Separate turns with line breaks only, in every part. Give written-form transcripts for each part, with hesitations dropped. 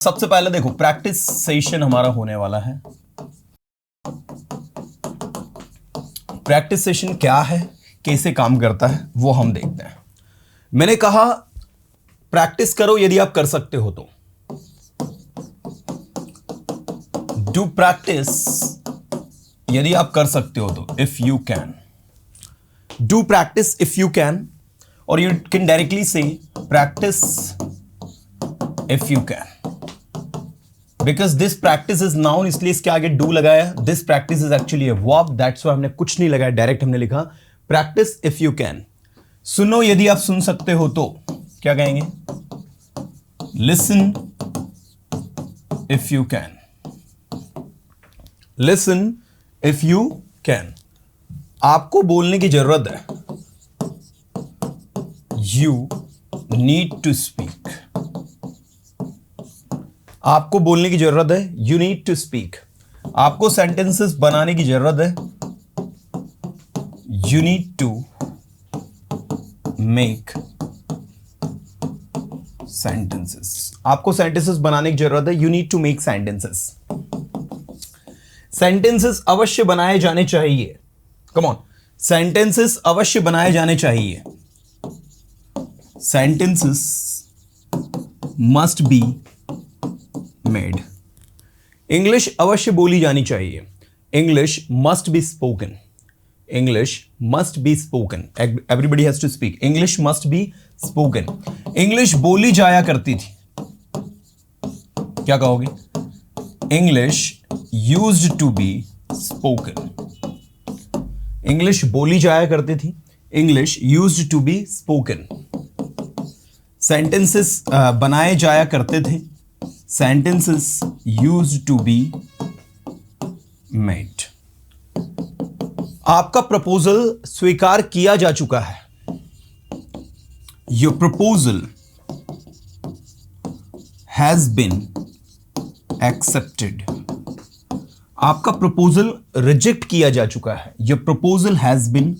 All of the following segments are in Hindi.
सबसे पहले देखो प्रैक्टिस सेशन हमारा होने वाला है। प्रैक्टिस सेशन क्या है, कैसे काम करता है, वो हम देखते हैं। मैंने कहा प्रैक्टिस करो यदि आप कर सकते हो तो। डू प्रैक्टिस यदि आप कर सकते हो तो, if you can. Do practice if you can, और यू कैन डायरेक्टली से practice if you can, because this practice is noun, इसलिए इसके आगे डू लगाया। This practice is actually a verb, that's why हमने कुछ नहीं लगाया, डायरेक्ट हमने लिखा प्रैक्टिस इफ यू कैन। सुनो यदि आप सुन सकते हो तो क्या कहेंगे? Listen if you can. Listen if you can. आपको बोलने की जरूरत है, यू नीड टू स्पीक। आपको बोलने की जरूरत है, यू नीड टू स्पीक। आपको सेंटेंसेस बनाने की जरूरत है, you need to make sentences. आपको सेंटेंसेस बनाने की जरूरत है, you need to make sentences. Sentences अवश्य बनाए जाने चाहिए। कम ऑन, सेंटेंसेस अवश्य बनाए जाने चाहिए। Sentences must be made. English अवश्य बोली जानी चाहिए। English must be spoken. English must be spoken. Everybody has to speak. English must be spoken. English बोली जाया करती थी। क्या कहोगे? English used to be spoken. English बोली जाया करती थी। English used to be spoken. Sentences बनाए जाया करते थे। Sentences used to be made. आपका प्रपोजल स्वीकार किया जा चुका है। Your proposal has been accepted. आपका प्रपोजल रिजेक्ट किया जा चुका है। Your proposal has been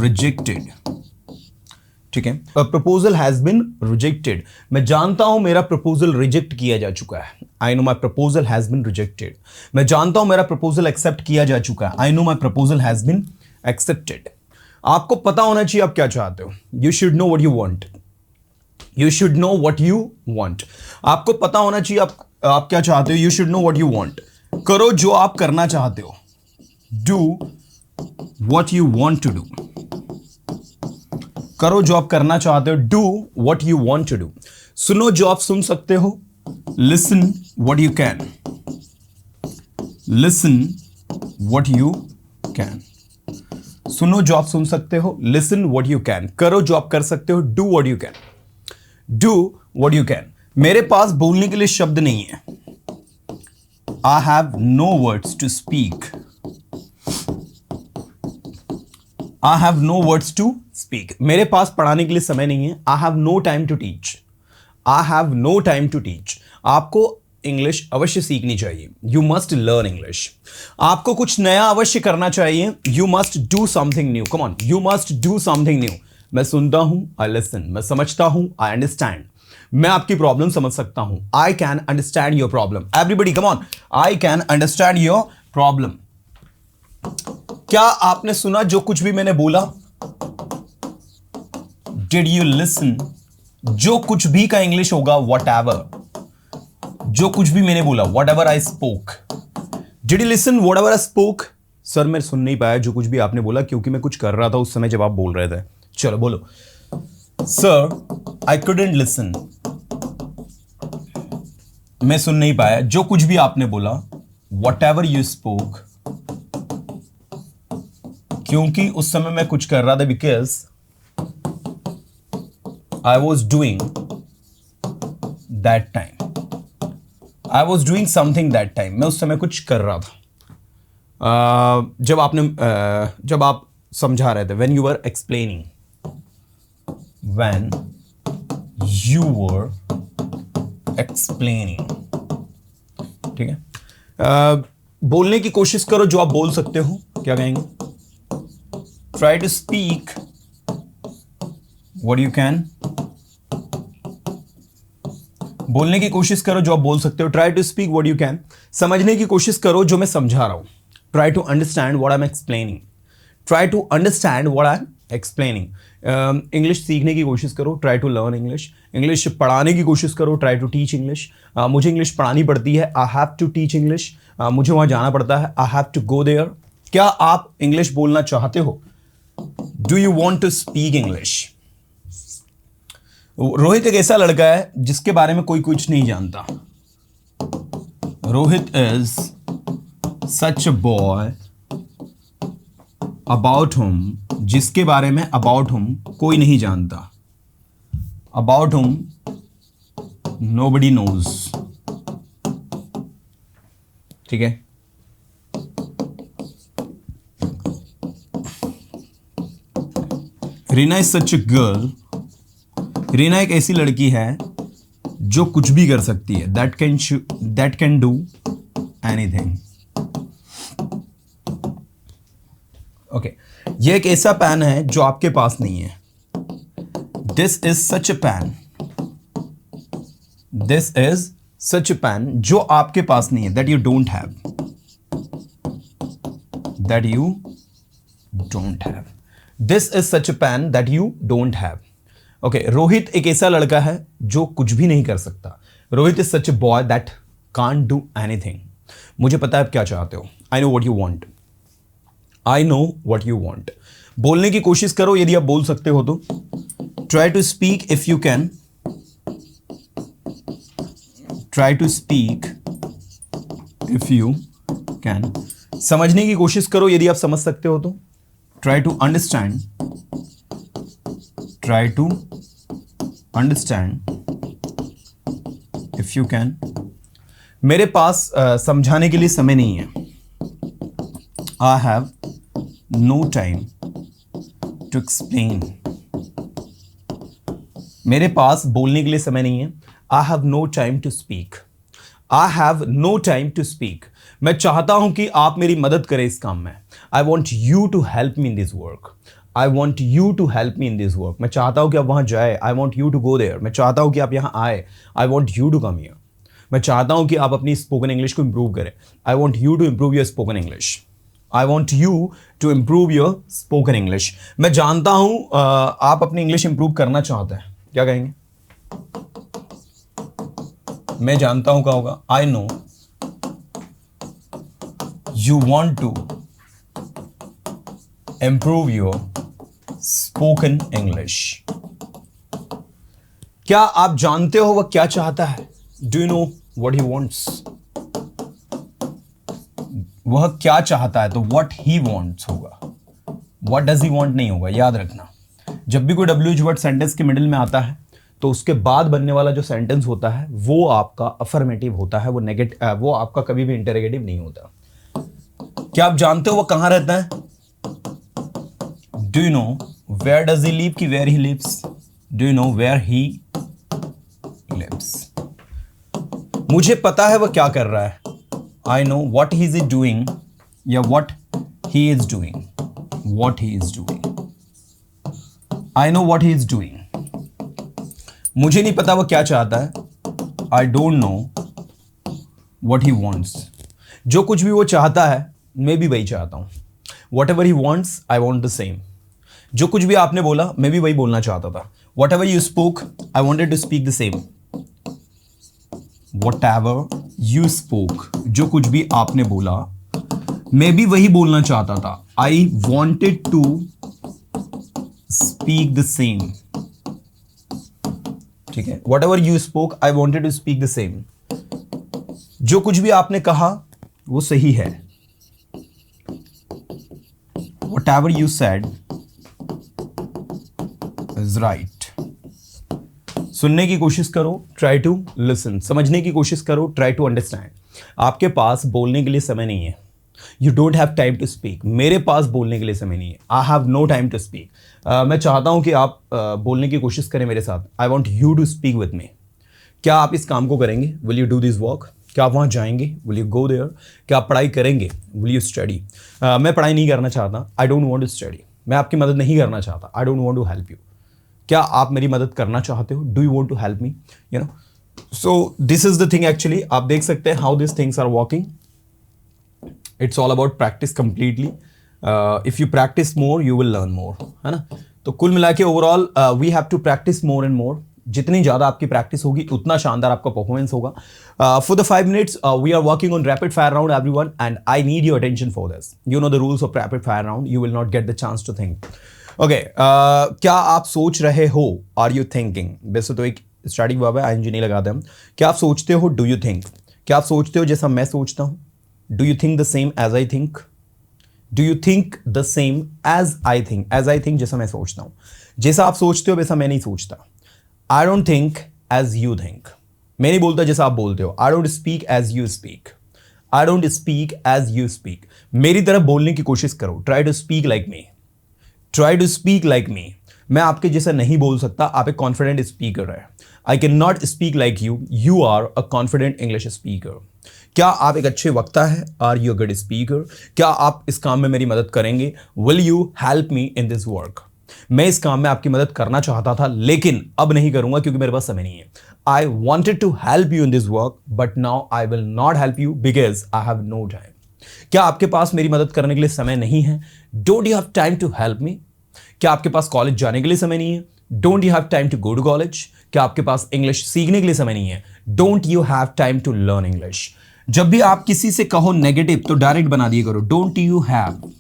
rejected. ठीक है, प्रपोजल हैज बिन रिजेक्टेड। मैं जानता हूं मेरा प्रपोजल रिजेक्ट किया जा चुका है। I know my proposal has been rejected. मैं जानता हूं मेरा प्रपोजल एक्सेप्ट किया जा चुका है। I know my proposal has been accepted. आपको पता होना चाहिए आप क्या चाहते हो। You should know what you want. You should know what you want. आपको पता होना चाहिए आप क्या चाहते हो। You should know what you want. करो जो आप करना चाहते हो। Do what you want to do. करो जो आप करना चाहते हो। Do what you want to do. सुनो जो आप सुन सकते हो। Listen what you can. Listen what you can. सुनो जो आप सुन सकते हो। Listen what you can. करो जो आप कर सकते हो। Do what you can. Do what you can. मेरे पास बोलने के लिए शब्द नहीं है। I have no words to speak. I have no words to speak. मेरे पास पढ़ाने के लिए समय नहीं है। I have no time to teach. I have no time to teach. आपको इंग्लिश अवश्य सीखनी चाहिए। You must learn English. आपको कुछ नया अवश्य करना चाहिए। You must do something new. Come on, you must do something new. मैं सुनता हूं, I listen. मैं समझता हूं, I understand. मैं आपकी प्रॉब्लम समझ सकता हूं, I can understand your problem. Everybody, come on, I can understand your problem. क्या आपने सुना जो कुछ भी मैंने बोला? Did you listen? जो कुछ भी का इंग्लिश होगा whatever. जो कुछ भी मैंने बोला, whatever I spoke. Did you listen whatever I spoke? Sir मैं सुन नहीं पाया जो कुछ भी आपने बोला क्योंकि मैं कुछ कर रहा था उस समय जब आप बोल रहे थे। चलो बोलो। Sir I couldn't listen. मैं सुन नहीं पाया जो कुछ भी आपने बोला, whatever you spoke. क्योंकि उस समय मैं कुछ कर रहा था, because I was doing that time. I was doing something that time. मैं उस समय कुछ कर रहा था। जब आप समझा रहे थे, when you were explaining, when you were explaining. ठीक है, बोलने की कोशिश करो जो आप बोल सकते हो। क्या कहेंगे? Try to speak what you can. बोलने की कोशिश करो जो आप बोल सकते हो, try to speak what you can. समझने की कोशिश करो जो मैं समझा रहा हूं, try to understand what I am explaining, try to understand what I am explaining. English सीखने की कोशिश करो, try to learn English. English पढ़ाने की कोशिश करो, ट्राई टू टीच इंग्लिश। मुझे इंग्लिश पढ़ानी पड़ती है, I have to teach English. मुझे वहाँ जाना पड़ता है, I have to go there. क्या आप इंग्लिश बोलना चाहते हो? Do you want to speak English? Rohit एक ऐसा लड़का है जिसके बारे में कोई कुछ नहीं जानता। Rohit is such a boy about हुम, जिसके बारे में अबाउट हुम कोई नहीं जानता। अबाउट हुम नोबडी नोज। ठीक है, Reena is such a girl. Reena एक ऐसी लड़की है जो कुछ भी कर सकती है, that can do anything. Okay, ये एक ऐसा पेन है जो आपके पास नहीं है। This is such a pen. This is such a pen जो आपके पास नहीं है, that you don't have, that you don't have. This is such a pen that you don't have. Okay, Rohit एक ऐसा लड़का है जो कुछ भी नहीं कर सकता। Rohit is such a boy that can't do anything. मुझे पता है आप क्या चाहते हो। I know what you want, I know what you want. बोलने की कोशिश करो यदि आप बोल सकते हो तो। Try to speak if you can, try to speak if you can. समझने की कोशिश करो यदि आप समझ सकते हो तो। Try to understand, try to understand if you can. मेरे पास समझाने के लिए समय नहीं है। I have no time to explain. मेरे पास बोलने के लिए समय नहीं है। I have no time to speak, I have no time to speak. मैं चाहता हूं कि आप मेरी मदद करें इस काम में। I want you to help me in this work, I want you to help me in this work. मैं चाहता हूं कि आप वहां जाए, I want you to go there. मैं चाहता हूं कि आप यहां आए, I want you to come here. मैं चाहता हूं कि आप अपनी स्पोकन इंग्लिश को इंप्रूव करें, I want you to improve your spoken English, I want you to improve your spoken English. मैं जानता हूं आप अपनी इंग्लिश इंप्रूव करना चाहते हैं। क्या कहेंगे? मैं जानता हूं क्या होगा? I know you want to improve your spoken English. क्या आप जानते हो वह क्या चाहता है? Do you know what he wants? वह क्या चाहता है तो what he wants होगा, what does he want नहीं होगा। याद रखना, जब भी कोई WH वर्ड सेंटेंस के मिडिल में आता है तो उसके बाद बनने वाला जो सेंटेंस होता है वो आपका अफर्मेटिव होता है, वो नेगेटिव, वो आपका कभी भी इंटरोगेटिव नहीं होता। क्या आप जानते हो वो कहां रहता है? Do you know where does he live की where he lives? Do you know where he lives? मुझे पता है वह क्या कर रहा है। I know what he is doing, या what he is doing, what he is doing. I know what he is doing. मुझे नहीं पता वो क्या चाहता है। I don't know what he wants. जो कुछ भी वो चाहता है मैं भी वही चाहता हूँ। Whatever he wants, I want the same. जो कुछ भी आपने बोला मैं भी वही बोलना चाहता था। Whatever you spoke, I wanted to speak the same. Whatever you spoke, जो कुछ भी आपने बोला मैं भी वही बोलना चाहता था। I wanted to speak the same. ठीक है, whatever you spoke, I wanted to speak the same. जो कुछ भी आपने कहा वो सही है। Whatever you said is right. सुनने की कोशिश करो, ट्राई टू लिसन। समझने की कोशिश करो, ट्राई टू अंडरस्टैंड। आपके पास बोलने के लिए समय नहीं है। You don't have time to speak. मेरे पास बोलने के लिए समय नहीं है। I have no time to speak. मैं चाहता हूं कि आप बोलने की कोशिश करें मेरे साथ। I want you to speak with me. क्या आप इस काम को करेंगे? Will you do this work? क्या आप वहाँ जाएंगे? Will you go there? क्या आप पढ़ाई करेंगे? Will you study? मैं पढ़ाई नहीं करना चाहता। I don't want to study. मैं आपकी मदद नहीं करना चाहता। I don't want to help you. क्या आप मेरी मदद करना चाहते हो? Do you want to help me? You know, so this is the thing actually, आप देख सकते हैं how this things are working. It's all about practice completely. If you practice more you will learn more, है ना. तो कुल मिला के overall we have to practice more and more. जितनी ज़्यादा आपकी प्रैक्टिस होगी उतना शानदार आपका परफॉर्मेंस होगा. For the 5 minutes we are working on rapid fire round everyone, and I need your attention for this. You know the rules of rapid fire round. You will not get the chance to think. Okay, क्या आप सोच रहे हो? Are you thinking? वैसे तो एक स्टार्टिंग वर्ब है, आईएनजी नहीं लगाते हम. क्या आप सोचते हो? Do you think? क्या आप सोचते हो जैसा मैं सोचता हूँ? Do you think the same as I think? Do you think the same as I think? As I think जैसा मैं सोचता हूँ. जैसा आप सोचते हो वैसा मैं नहीं सोचता. I don't think as you think. मैं नहीं बोलता जैसा आप बोलते हो. I don't speak as you speak. I don't speak as you speak. मेरी तरफ बोलने की कोशिश करो. Try to speak like me. Try to speak like me. मैं आपके जैसा नहीं बोल सकता. आप एक कॉन्फिडेंट स्पीकर है. I can not speak like you. You are a confident English speaker. क्या आप एक अच्छे वक्ता है? Are you a good speaker? क्या आप इस काम में मेरी मदद करेंगे? Will you help me in this work? मैं इस काम में आपकी मदद करना चाहता था लेकिन अब नहीं करूंगा क्योंकि मेरे पास समय नहीं है. I wanted to help you in this work but now I will not help you because I have no time. क्या आपके पास मेरी मदद करने के लिए समय नहीं है? Don't you have time to help me? क्या आपके पास कॉलेज जाने के लिए समय नहीं है? Don't you have time to go to college? क्या आपके पास इंग्लिश सीखने के लिए समय नहीं है? Don't you have time to learn English? जब भी आप किसी से कहो नेगेटिव तो डायरेक्ट बना दिया करो. Don't you have.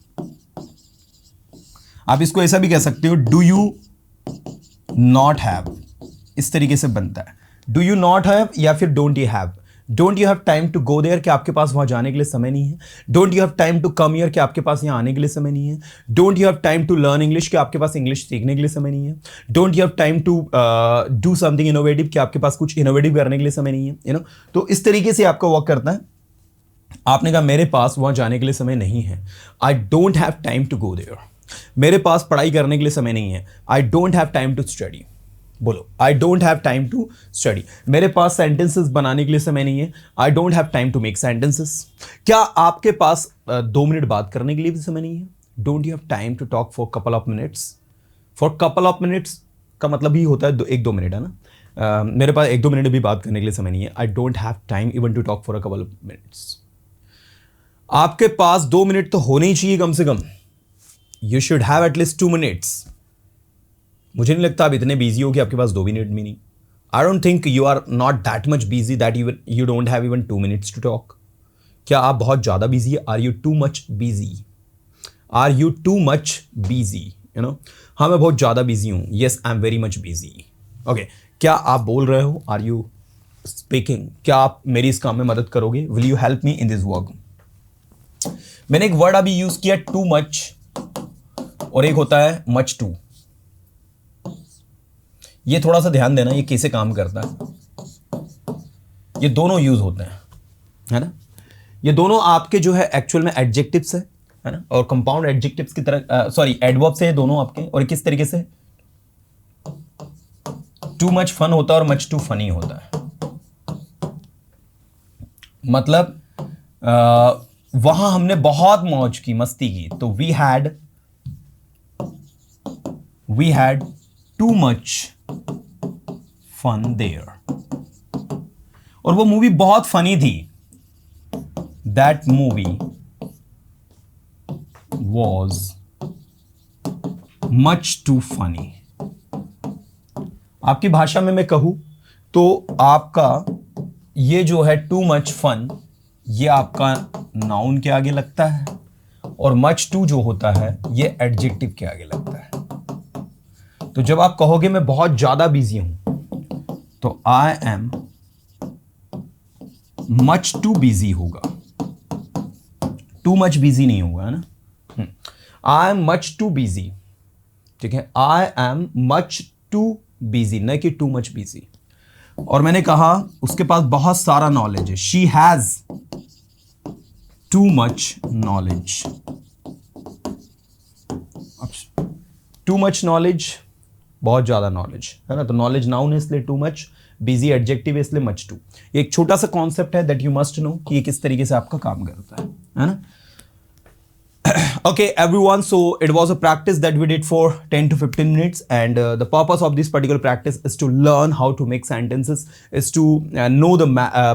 आप इसको ऐसा भी कह सकते हो, डू यू नॉट हैव. इस तरीके से बनता है. डू यू नॉट हैव या फिर don't you have. Don't you have time to go there, कि आपके पास वहां जाने के लिए समय नहीं है. Don't you have time to come here, कि आपके पास यहां आने के लिए समय नहीं है. Don't you have time to learn English, कि आपके पास इंग्लिश सीखने के लिए समय नहीं है. Don't you have time to do something innovative, कि आपके पास कुछ इनोवेटिव करने के लिए समय नहीं है. यू नो, तो इस तरीके से आपका वर्क करता है. आपने कहा मेरे पास वहां जाने के लिए समय नहीं है. I don't have time to go there. मेरे पास पढ़ाई करने के लिए समय नहीं है. I don't have time to study. बोलो, I don't have time to study. मेरे पास सेंटेंसेस बनाने के लिए समय नहीं है. I don't have time to make sentences. क्या आपके पास 2 मिनट बात करने के लिए भी समय नहीं है? Don't you have time to talk for couple of minutes. For couple of minutes का मतलब ही होता है 1-2 मिनट, है ना. मेरे पास 1-2 मिनट भी बात करने के लिए समय नहीं है. I don't have time even to talk for a couple of minutes. आपके पास 2 मिनट तो होने ही चाहिए कम से कम. You should have at least 2 minutes. मुझे नहीं लगता आप इतने बिजी हो कि आपके पास 2 मिनट भी नहीं. I don't think you are not that much busy that you don't have even 2 minutes to talk. क्या आप बहुत ज्यादा बिजी है? Are you too much busy? Are you too much busy? You know, हाँ मैं बहुत ज्यादा बिजी हूं. Yes, I am very much busy. Okay, क्या आप बोल रहे हो? Are you speaking? क्या आप मेरी इस काम में मदद करोगे? Will you help me in this work? मैंने एक वर्ड अभी यूज किया, टू मच, और एक होता है मच टू. ये थोड़ा सा ध्यान देना, ये कैसे काम करता है. ये दोनों यूज होते हैं, है ना. ये दोनों आपके जो है एक्चुअल में एडजेक्टिव्स है ना, और कंपाउंड एडजेक्टिव्स की तरह, सॉरी एडवर्ब्स है दोनों आपके. और किस तरीके से टू मच फन होता है और मच टू फनी होता है. मतलब वहां हमने बहुत मौज की, मस्ती की, तो we had too much fun there. और वो मूवी बहुत फनी थी. That movie was much too funny. आपकी भाषा में मैं कहूं तो आपका ये जो है टू मच फन, ये आपका नाउन के आगे लगता है, और मच टू जो होता है ये एडजेक्टिव के आगे लगता है. तो जब आप कहोगे मैं बहुत ज्यादा बिजी हूं, तो I am much too busy होगा. टू मच बिजी नहीं होगा, है ना. I am much too busy. ठीक है, I am much too busy, न कि टू मच बिजी. और मैंने कहा उसके पास बहुत सारा नॉलेज है. She has too much knowledge. Too much knowledge, बहुत ज्यादा नॉलेज, है ना. तो नॉलेज नाउन है इसलिए टू मच, बिजी एडजेक्टिव है इसलिए मच टू. एक छोटा सा कॉन्सेप्ट है दैट यू मस्ट नो कि ये किस तरीके से आपका काम करता है ना. Okay, everyone. So it was a practice that we did for 10 to 15 minutes, and the purpose of this particular practice is to learn how to make sentences, is to know the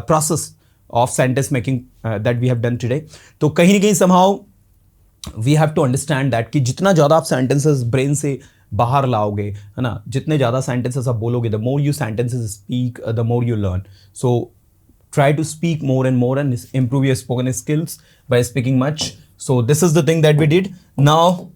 process of sentence making that we have done today. तो कहीं ना कहीं somehow we have to understand that कि जितना ज़्यादा आप sentences brain से बाहर लाओगे, है ना, जितने ज़्यादा sentences आप बोलोगे, the more you sentences speak, the more you learn. So try to speak more and more and improve your spoken skills by speaking much. So this is the thing that we did. Now